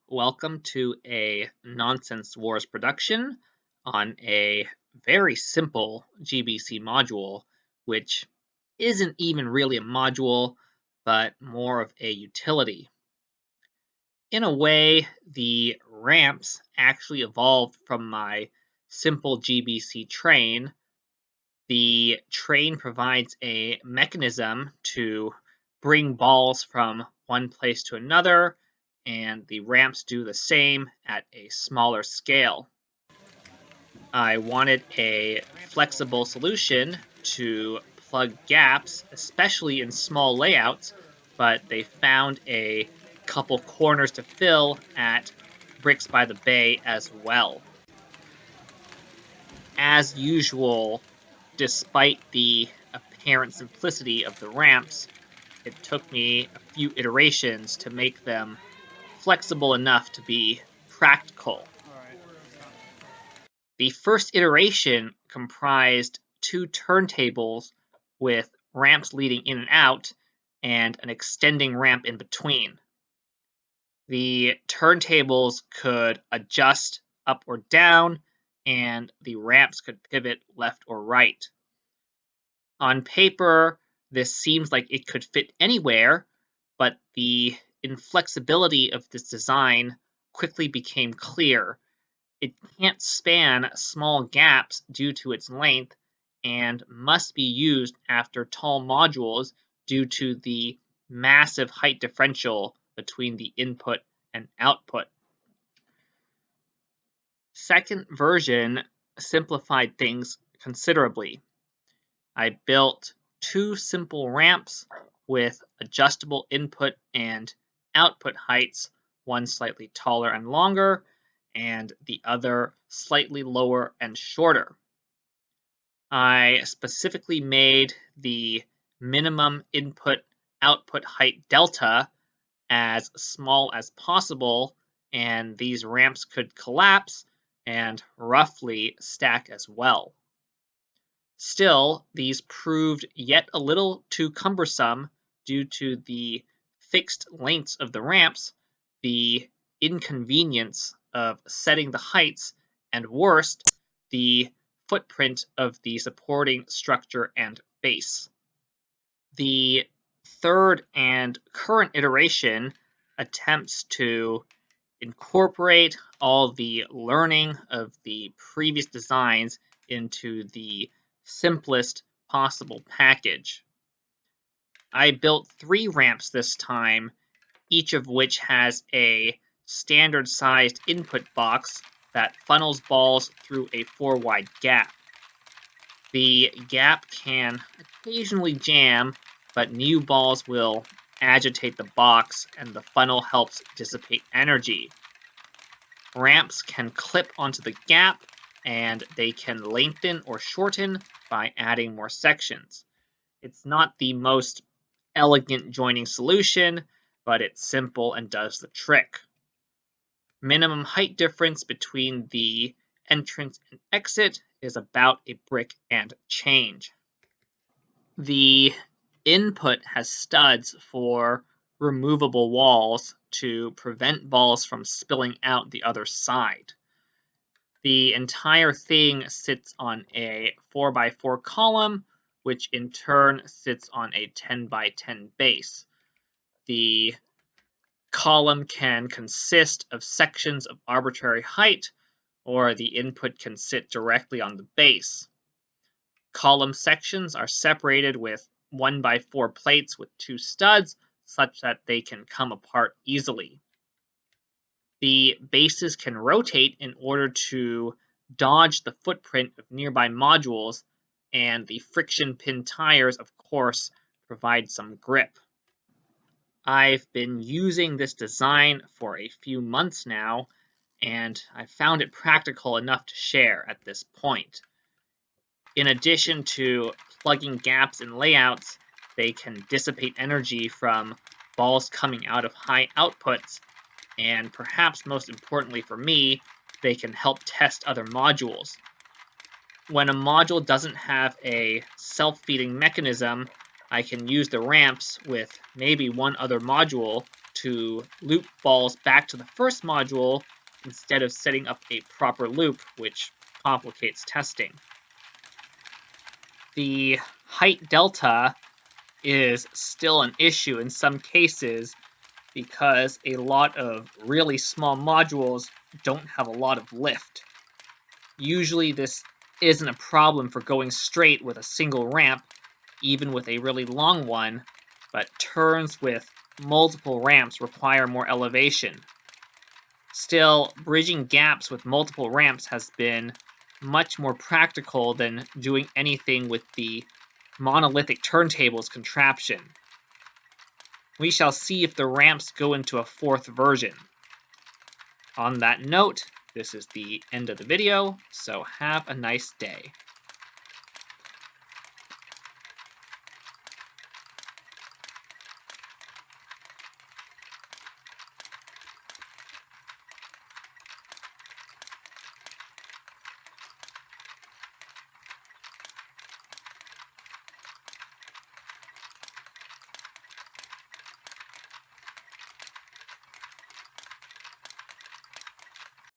Welcome to a Nonsense Wars production on a very simple GBC module, which isn't even really a module, but more of a utility. In a way, the ramps actually evolved from my simple GBC train. The train provides a mechanism to bring balls from one place to another, and the ramps do the same at a smaller scale. I wanted a flexible solution to plug gaps, especially in small layouts, but they found a couple corners to fill at Bricks by the Bay as well. As usual, despite the apparent simplicity of the ramps, it took me a few iterations to make them flexible enough to be practical. The first iteration comprised two turntables with ramps leading in and out and an extending ramp in between. The turntables could adjust up or down, and the ramps could pivot left or right. On paper, this seems like it could fit anywhere, but the inflexibility of this design quickly became clear. It can't span small gaps due to its length and must be used after tall modules due to the massive height differential between the input and output. Second version simplified things considerably. I built two simple ramps with adjustable input and output heights, one slightly taller and longer, and the other slightly lower and shorter. I specifically made the minimum input-output height delta as small as possible, and these ramps could collapse and roughly stack as well. Still, these proved yet a little too cumbersome due to the fixed lengths of the ramps, the inconvenience of setting the heights, and worst, the footprint of the supporting structure and base. The third and current iteration attempts to incorporate all the learning of the previous designs into the simplest possible package. I built 3 ramps this time, each of which has a standard-sized input box that funnels balls through a 4-wide gap. The gap can occasionally jam, but new balls will agitate the box, and the funnel helps dissipate energy. Ramps can clip onto the gap, and they can lengthen or shorten by adding more sections. It's not the most elegant joining solution, but it's simple and does the trick. Minimum height difference between the entrance and exit is about a brick and change. The input has studs for removable walls to prevent balls from spilling out the other side. The entire thing sits on a 4x4 column, which in turn sits on a 10x10 base. The column can consist of sections of arbitrary height, or the input can sit directly on the base. Column sections are separated with 1x4 plates with 2 studs, such that they can come apart easily. The bases can rotate in order to dodge the footprint of nearby modules, and the friction pin tires, of course, provide some grip. I've been using this design for a few months now, and I found it practical enough to share at this point. In addition to plugging gaps in layouts, they can dissipate energy from balls coming out of high outputs, and perhaps most importantly for me, they can help test other modules. When a module doesn't have a self-feeding mechanism, I can use the ramps with maybe one other module to loop balls back to the first module instead of setting up a proper loop, which complicates testing. The height delta is still an issue in some cases because a lot of really small modules don't have a lot of lift. Usually this isn't a problem for going straight with a single ramp, even with a really long one, but turns with multiple ramps require more elevation. Still, bridging gaps with multiple ramps has been much more practical than doing anything with the monolithic turntables contraption. We shall see if the ramps go into a fourth version. On that note, this is the end of the video, so have a nice day.